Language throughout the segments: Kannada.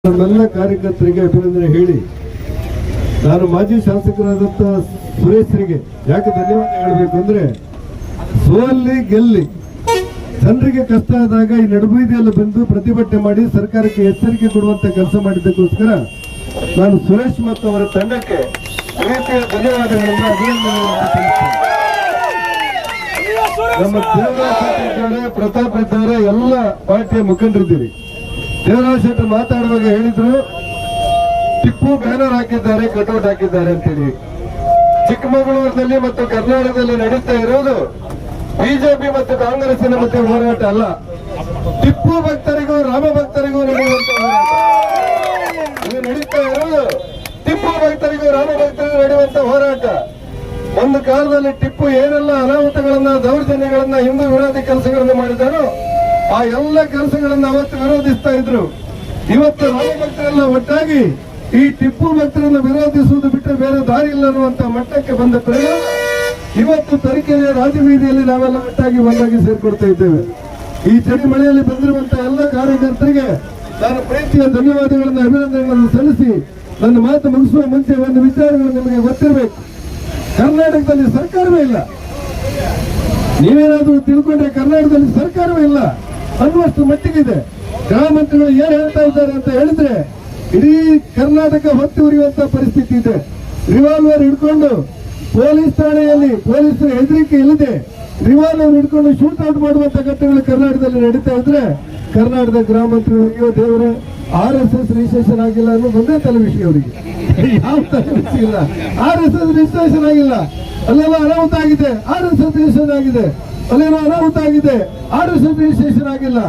ನಮ್ಮೆಲ್ಲ ಕಾರ್ಯಕರ್ತರಿಗೆ ಅಭಿನಂದನೆ ಹೇಳಿ ನಾನು ಮಾಜಿ ಶಾಸಕರಾದಂಥ ಸುರೇಶ್ರಿಗೆ ಯಾಕೆ ಧನ್ಯವಾದ ಹೇಳಬೇಕು ಅಂದ್ರೆ ಸೋಲ್ಲಿ ಗೆಲ್ಲಿ ಜನರಿಗೆ ಕಷ್ಟ ಆದಾಗ ಈ ನಡುಬೀದಿಯಲ್ಲಿ ಬಂದು ಪ್ರತಿಭಟನೆ ಮಾಡಿ ಸರ್ಕಾರಕ್ಕೆ ಎಚ್ಚರಿಕೆ ಕೊಡುವಂತ ಕೆಲಸ ಮಾಡಿದ್ದಕ್ಕೋಸ್ಕರ ನಾನು ಸುರೇಶ್ ಮತ್ತು ಅವರ ತಂಡಕ್ಕೆ ಪ್ರೀತಿಯ ಧನ್ಯವಾದಗಳನ್ನು ಅಭಿನಂದನೆಗಳನ್ನು ಸಲ್ಲಿಸ್ತೇನೆ. ನಮ್ಮ ದೇವರಾಜ್ ಶೆಟ್ಟಿ ಇದ್ದಾರೆ, ಪ್ರತಾಪ್ ಇದ್ದಾರೆ, ಎಲ್ಲ ಪಾರ್ಟಿಯ ಮುಖಂಡರಿದ್ದೀರಿ. ದೇವರಾಜ್ ಶೆಟ್ಟಿ ಮಾತಾಡುವಾಗ ಹೇಳಿದ್ರು ಟಿಪ್ಪು ಬ್ಯಾನರ್ ಹಾಕಿದ್ದಾರೆ, ಕಟೌಟ್ ಹಾಕಿದ್ದಾರೆ ಅಂತೇಳಿ. ಚಿಕ್ಕಮಗಳೂರಿನಲ್ಲಿ ಮತ್ತು ಕರ್ನಾಟಕದಲ್ಲಿ ನಡೀತಾ ಇರೋದು ಬಿಜೆಪಿ ಮತ್ತು ಕಾಂಗ್ರೆಸ್ಸಿನ ಮಧ್ಯೆ ಹೋರಾಟ ಅಲ್ಲ, ಟಿಪ್ಪು ಭಕ್ತರಿಗೂ ರಾಮ ಭಕ್ತರಿಗೂ ನಡೆಯುವಂತ ಹೋರಾಟ. ಇದು ನಡೀತಾ ಇರೋದು ಟಿಪ್ಪು ಭಕ್ತರಿಗೂ ರಾಮ ಭಕ್ತರಿಗೂ ನಡೆಯುವಂತ ಹೋರಾಟ. ಒಂದು ಕಾಲದಲ್ಲಿ ಟಿಪ್ಪು ಏನೆಲ್ಲ ಅನಾಹುತಗಳನ್ನ, ದೌರ್ಜನ್ಯಗಳನ್ನ, ಹಿಂದೂ ವಿರೋಧಿ ಕೆಲಸಗಳನ್ನು ಮಾಡಿದಾರೋ ಆ ಎಲ್ಲ ಕೆಲಸಗಳನ್ನ ಅವತ್ತು ವಿರೋಧಿಸ್ತಾ ಇದ್ರು. ಇವತ್ತು ರಾಮ ಭಕ್ತರೆಲ್ಲ ಒಟ್ಟಾಗಿ ಈ ಟಿಪ್ಪು ಭಕ್ತರನ್ನು ವಿರೋಧಿಸುವುದು ಬಿಟ್ಟರೆ ಬೇರೆ ದಾರಿ ಇಲ್ಲ ಅನ್ನುವಂತ ಮಟ್ಟಕ್ಕೆ ಬಂದ ಪರಿಣಾಮ ಇವತ್ತು ತರೀಕೆರೆಯ ರಾಜಬೀದಿಯಲ್ಲಿ ನಾವೆಲ್ಲ ಒಟ್ಟಾಗಿ ಒಂದಾಗಿ ಸೇರ್ಕೊಡ್ತಾ ಇದ್ದೇವೆ. ಈ ಚಳಿ ಮಳೆಯಲ್ಲಿ ಬಂದಿರುವಂತಹ ಎಲ್ಲ ಕಾರ್ಯಕರ್ತರಿಗೆ ನಾನು ಪ್ರೀತಿಯ ಧನ್ಯವಾದಗಳನ್ನು, ಅಭಿನಂದನೆಗಳನ್ನು ಸಲ್ಲಿಸಿ ನನ್ನ ಮಾತು ಮುಗಿಸುವ ಮುಂಚೆ ಒಂದು ವಿಚಾರಗಳು ನಿಮಗೆ ಗೊತ್ತಿರಬೇಕು. ಕರ್ನಾಟಕದಲ್ಲಿ ಸರ್ಕಾರವೇ ಇಲ್ಲ, ನೀವೇನಾದ್ರೂ ತಿಳ್ಕೊಂಡ್ರೆ ಕರ್ನಾಟಕದಲ್ಲಿ ಸರ್ಕಾರವೇ ಇಲ್ಲ ಅನ್ನುವಷ್ಟು ಮಟ್ಟಿಗಿದೆ. ಗೃಹ ಮಂತ್ರಿಗಳು ಏನ್ ಹೇಳ್ತಾ ಇದ್ದಾರೆ ಅಂತ ಹೇಳಿದ್ರೆ ಇಡೀ ಕರ್ನಾಟಕ ಹೊತ್ತಿ ಉರಿಯುವಂತ ಪರಿಸ್ಥಿತಿ ಇದೆ. ರಿವಾಲ್ವರ್ ಹಿಡ್ಕೊಂಡು ಪೊಲೀಸ್ ಠಾಣೆಯಲ್ಲಿ ಪೊಲೀಸರು ಹೆದರಿಕೆ ಇಲ್ಲದೆ ರಿವಾಲ್ವರ್ ಹಿಡ್ಕೊಂಡು ಶೂಟ್ ಔಟ್ ಮಾಡುವಂತ ಘಟನೆಗಳು ಕರ್ನಾಟಕದಲ್ಲಿ ನಡೀತಾ ಇದ್ರೆ ಕರ್ನಾಟಕದ ಗೃಹ ಮಂತ್ರಿಗಳು ಅಯ್ಯೋ ದೇವರೇ RSS ರಿಜಿಸ್ಟ್ರೇಷನ್ ಆಗಿಲ್ಲ ಅನ್ನೋದು ಒಂದೇ ತಲೆ ವಿಷಯ ಅವರಿಗೆ. ಯಾವ ತಲೆ ವಿಷಯ ಇಲ್ಲ, RSS ರಿಜಿಸ್ಟ್ರೇಷನ್ ಆಗಿಲ್ಲ, ಅಲ್ಲೆಲ್ಲ ಅನಾಹುತ ಆಗಿದೆ, RSS ರಿಜಿಸ್ಟ್ರೇಷನ್ ಆಗಿದೆ, ಅಲ್ಲೇನೋ ಅನಾಹುತ ಆಗಿದೆ, RSS ರಿಜಿಸ್ಟ್ರೇಷನ್ ಆಗಿಲ್ಲ,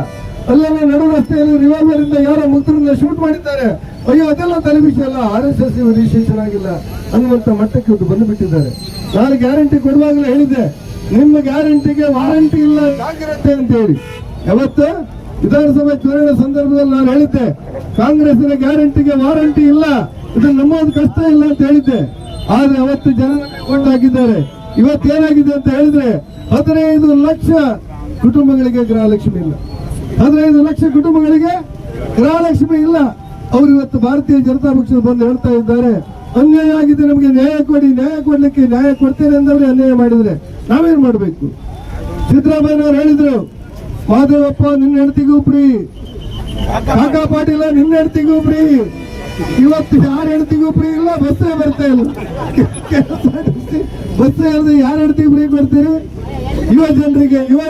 ಅಲ್ಲೆಲ್ಲ ನಡು ರಸ್ತೆಯಲ್ಲಿ ರಿವಾಲ್ವರ್ ಇಂದ ಯಾರೋ ಮುಗ್ಧರನ್ನ ಶೂಟ್ ಮಾಡಿದ್ದಾರೆ, ಅಯ್ಯೋ ಅದೆಲ್ಲ ತಲೆ ವಿಷಯ ಅಲ್ಲ, RSS ರಿಜಿಸ್ಟ್ರೇಷನ್ ಆಗಿಲ್ಲ ಅನ್ನುವಂತ ಮಟ್ಟಕ್ಕೆ ಇವತ್ತು ಬಂದು ಬಿಟ್ಟಿದ್ದಾರೆ. ನಾನು ಗ್ಯಾರಂಟಿ ಕೊಡುವಾಗಲೇ ಹೇಳಿದ್ದೆ, ನಿಮ್ಮ ಗ್ಯಾರಂಟಿಗೆ ವಾರಂಟಿ ಇಲ್ಲ, ಜಾಗ್ರತೆ ಅಂತ ಹೇಳಿ. ಯಾವತ್ತು ವಿಧಾನಸಭೆ ಚುನಾವಣೆ ಸಂದರ್ಭದಲ್ಲಿ ನಾನು ಹೇಳಿದ್ದೆ, ಕಾಂಗ್ರೆಸ್ಸಿನ ಗ್ಯಾರಂಟಿಗೆ ವಾರಂಟಿ ಇಲ್ಲ, ಇದನ್ನು ನಂಬೋದು ಕಷ್ಟ ಇಲ್ಲ ಅಂತ ಹೇಳಿದ್ದೆ. ಆದ್ರೆ ಅವತ್ತು ಜನ ಕೊಂಡಾಗಿದ್ದಾರೆ. ಇವತ್ತೇನಾಗಿದೆ ಅಂತ ಹೇಳಿದ್ರೆ 15 ಲಕ್ಷ ಕುಟುಂಬಗಳಿಗೆ ಗೃಹಲಕ್ಷ್ಮಿ ಇಲ್ಲ, 15 ಲಕ್ಷ ಕುಟುಂಬಗಳಿಗೆ ಗೃಹಲಕ್ಷ್ಮಿ ಇಲ್ಲ. ಅವರು ಇವತ್ತು ಭಾರತೀಯ ಜನತಾ ಪಕ್ಷ ಬಂದು ಹೇಳ್ತಾ ಇದ್ದಾರೆ ಅನ್ಯಾಯ ಆಗಿದೆ, ನಮಗೆ ನ್ಯಾಯ ಕೊಡಿ, ನ್ಯಾಯ ಕೊಡ್ಲಿಕ್ಕೆ ನ್ಯಾಯ ಕೊಡ್ತೇನೆ ಅಂದವ್ರೆ ಅನ್ಯಾಯ ಮಾಡಿದ್ರೆ ನಾವೇನ್ ಮಾಡ್ಬೇಕು? ಸಿದ್ದರಾಮಯ್ಯನವರು ಹೇಳಿದ್ರು ಮಾದೇವಪ್ಪ ನಿನ್ನ ಹೆಂಡತಿಗೂ ಫ್ರೀ, ಕಾಕಾ ಪಾಟೀಲ ನಿನ್ನ ಹೆಂಡತಿಗೂ ಫ್ರೀ. ಇವತ್ತು ಯಾರ ಹೆಂಡತಿಗೂ ಫ್ರೀ ಇಲ್ಲ, ಬಸ್ಸೇ ಬರ್ತಾ ಇಲ್ಲ. ಬಸ್ಸೇ ಇಲ್ಲದೆ ಯಾರ ಹೆಂಡತಿಗೂ ಫ್ರೀ ಕೊಡ್ತೀರಿ? ಯುವ ಜನರಿಗೆ ಯುವ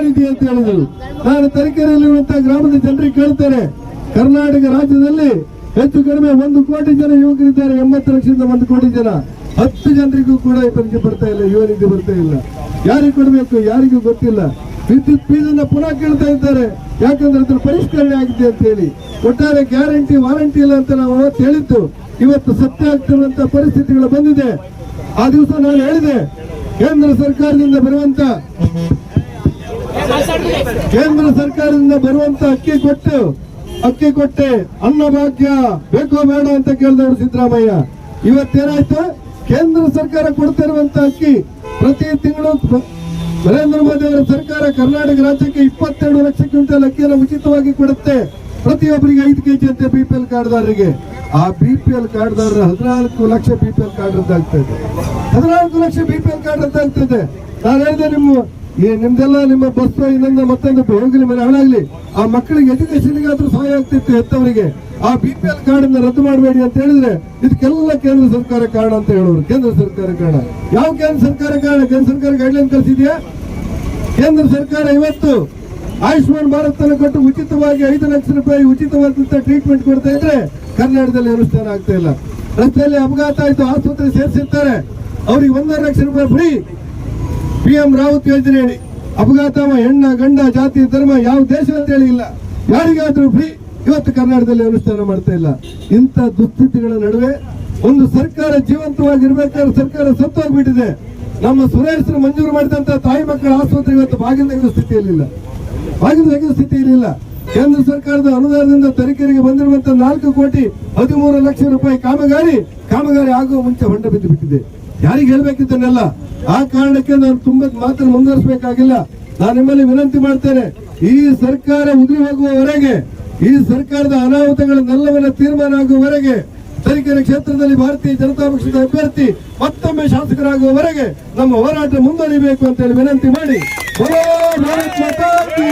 ನಿಧಿ ಅಂತ ಹೇಳಿದ್ರು. ನಾನು ತರೀಕೆರೆಯಲ್ಲಿರುವಂತಹ ಗ್ರಾಮದ ಜನರಿಗೆ ಕೇಳ್ತೇನೆ, ಕರ್ನಾಟಕ ರಾಜ್ಯದಲ್ಲಿ ಹೆಚ್ಚು ಕಡಿಮೆ 1 ಕೋಟಿ ಜನ ಯುವಕರಿದ್ದಾರೆ, 80 ಲಕ್ಷದಿಂದ 1 ಕೋಟಿ ಜನ. 10 ಜನರಿಗೂ ಕೂಡ ಪರೀಕ್ಷೆ ಬರ್ತಾ ಇಲ್ಲ, ಯುವ ನಿಧಿ ಬರ್ತಾ ಇಲ್ಲ. ಯಾರಿಗೆ ಕೊಡಬೇಕು ಯಾರಿಗೂ ಗೊತ್ತಿಲ್ಲ. ವಿದ್ಯುತ್ ಫೀಸನ್ನ ಪುನಃ ಕೇಳ್ತಾ ಇದ್ದಾರೆ, ಯಾಕಂದ್ರೆ ಅದ್ರ ಪರಿಷ್ಕರಣೆ ಆಗಿದೆ ಅಂತ ಹೇಳಿ. ಒಟ್ಟಾರೆ ಗ್ಯಾರಂಟಿ ವಾರಂಟಿ ಇಲ್ಲ ಅಂತ ನಾವು ಅವತ್ತು ಹೇಳಿದ್ದು, ಇವತ್ತು ಸತ್ಯ ಆಗ್ತಿರುವಂತ ಪರಿಸ್ಥಿತಿಗಳು ಬಂದಿದೆ. ಆ ದಿವಸ ನಾನು ಹೇಳಿದೆ, ಕೇಂದ್ರ ಸರ್ಕಾರದಿಂದ ಬರುವಂತ ಅಕ್ಕಿ ಕೊಟ್ಟೆ ಅನ್ನಭಾಗ್ಯ ಬೇಕೋ ಬೇಡ ಅಂತ ಕೇಳಿದವರು ಸಿದ್ದರಾಮಯ್ಯ. ಇವತ್ತೇನಾಯ್ತು? ಕೇಂದ್ರ ಸರ್ಕಾರ ಕೊಡ್ತಿರುವಂತ ಅಕ್ಕಿ ಪ್ರತಿ ತಿಂಗಳು ನರೇಂದ್ರ ಮೋದಿ ಅವರ ಸರ್ಕಾರ ಕರ್ನಾಟಕ ರಾಜ್ಯಕ್ಕೆ 22 ಲಕ್ಷ ಕ್ವಿಂಟಲ್ ಅಕ್ಕಿಯನ್ನು ಉಚಿತವಾಗಿ ಕೊಡುತ್ತೆ, ಪ್ರತಿಯೊಬ್ಬರಿಗೆ 5 ಕೆಜಿ ಅಂತೆ BPL ಕಾರ್ಡ್ದಾರರಿಗೆ. ಆ BPL ಕಾರ್ಡ್ದಾರರ 14 ಲಕ್ಷ BPL ಕಾರ್ಡ್ ರದ್ದಾಗ್ತಾ ಇದೆ, 14 ಲಕ್ಷ BPL ಕಾರ್ಡ್ ರದ್ದಾಗ್ತಿದೆ. ನಾನು ಹೇಳಿದೆ ನಿಮ್ದೆಲ್ಲ ನಿಮ್ಮ ಬಸ್ ಇನ್ನೊಂದು ಮತ್ತೊಂದು ಹೋಗ್ಲಿ ಮನೆ ಹಾಳಾಗ್ಲಿ, ಆ ಮಕ್ಕಳಿಗೆ ಎಜುಕೇಶನ್ಗಾದ್ರೂ ಸಹಾಯ ಆಗ್ತಿತ್ತು ಹೆತ್ತವರಿಗೆ. ಆ BPL ಕಾರ್ಡ್ ಅನ್ನ ರದ್ದು ಮಾಡಬೇಡಿ ಅಂತ ಹೇಳಿದ್ರೆ ಇದಕ್ಕೆಲ್ಲ ಕೇಂದ್ರ ಸರ್ಕಾರ ಕಾರಣ ಅಂತ ಹೇಳೋರು. ಕೇಂದ್ರ ಸರ್ಕಾರ ಕಾರಣ ಯಾವ? ಕೇಂದ್ರ ಸರ್ಕಾರ ಕಾರಣ? ಕೇಂದ್ರ ಸರ್ಕಾರ ಗೈಡ್ಲೈನ್ ಕಳಿಸಿದ್ಯಾ? ಕೇಂದ್ರ ಸರ್ಕಾರ ಇವತ್ತು ಆಯುಷ್ಮಾನ್ ಭಾರತ್ ಅನ್ನು ಕೊಟ್ಟು ಉಚಿತವಾಗಿ 5 ಲಕ್ಷ ರೂಪಾಯಿ ಉಚಿತವಾದಂತ ಟ್ರೀಟ್ಮೆಂಟ್ ಕೊಡ್ತಾ ಇದ್ರೆ ಕರ್ನಾಟಕದಲ್ಲಿ ಅನುಷ್ಠಾನ ಆಗ್ತಾ ಇಲ್ಲ. ರಸ್ತೆಯಲ್ಲಿ ಅಪಘಾತ ಆಯ್ತು, ಆಸ್ಪತ್ರೆ ಸೇರಿಸಿರ್ತಾರೆ, ಅವ್ರಿಗೆ 1.5 ಲಕ್ಷ ರೂಪಾಯಿ ಫ್ರೀ. PM ರಾವತ್ ಯೋಜನೆ ಹೇಳಿ ಅಪಘಾತ ಹೆಣ್ಣ ಗಂಡ ಜಾತಿ ಧರ್ಮ ಯಾವ ದೇಶ ಅಂತ ಹೇಳಿ ಇಲ್ಲ, ಯಾರಿಗಾದ್ರೂ ಫ್ರೀ. ಇವತ್ತು ಕರ್ನಾಟಕದಲ್ಲಿ ಅನುಷ್ಠಾನ ಮಾಡ್ತಾ ಇಲ್ಲ. ಇಂಥ ದುಸ್ಥಿತಿಗಳ ನಡುವೆ ಒಂದು ಸರ್ಕಾರ ಜೀವಂತವಾಗಿರ್ಬೇಕಾದ್ರೆ ಸರ್ಕಾರ ಸತ್ತೋಗ್ಬಿಟ್ಟಿದೆ. ನಮ್ಮ ಸುರೇಶ್ರು ಮಂಜೂರು ಮಾಡಿದಂತ ತಾಯಿ ಮಕ್ಕಳ ಆಸ್ಪತ್ರೆ ಇವತ್ತು ಬಾಗಿಲು ತೆಗೆದ ಸ್ಥಿತಿಯಲ್ಲಿಲ್ಲ. ಕೇಂದ್ರ ಸರ್ಕಾರದ ಅನುದಾನದಿಂದ ತರೀಕೆರೆಗೆ ಬಂದಿರುವಂತಹ 4 ಕೋಟಿ 13 ಲಕ್ಷ ರೂಪಾಯಿ ಕಾಮಗಾರಿ ಆಗುವ ಮುಂಚೆ ಹೊಂಡ ಬಿದ್ದು ಬಿಟ್ಟಿದೆ. ಯಾರಿಗೆ ಹೇಳ್ಬೇಕಿದ್ದನ್ನೆಲ್ಲ? ಆ ಕಾರಣಕ್ಕೆ ನಾನು ತುಂಬಾ ಮಾತನ್ನು ಮುಂದುವರಿಸಬೇಕಾಗಿಲ್ಲ. ನಾನು ನಿಮ್ಮಲ್ಲಿ ವಿನಂತಿ ಮಾಡ್ತೇನೆ, ಈ ಸರ್ಕಾರ ಉದುರಿ ಹೋಗುವವರೆಗೆ ಈ ಸರ್ಕಾರದ ಅನಾಹುತಗಳನ್ನೆಲ್ಲವನ್ನ ತೀರ್ಮಾನ ಆಗುವವರೆಗೆ ತರೀಕೆರೆ ಕ್ಷೇತ್ರದಲ್ಲಿ ಭಾರತೀಯ ಜನತಾ ಪಕ್ಷದ ಅಭ್ಯರ್ಥಿ ಮತ್ತೊಮ್ಮೆ ಶಾಸಕರಾಗುವವರೆಗೆ ನಮ್ಮ ಹೋರಾಟ ಮುಂದುವರಿಬೇಕು ಅಂತ ಹೇಳಿ ವಿನಂತಿ ಮಾಡಿ, ಬೋಲೋ ಭಾರತ್ ಮಾತಾ ಕೀ.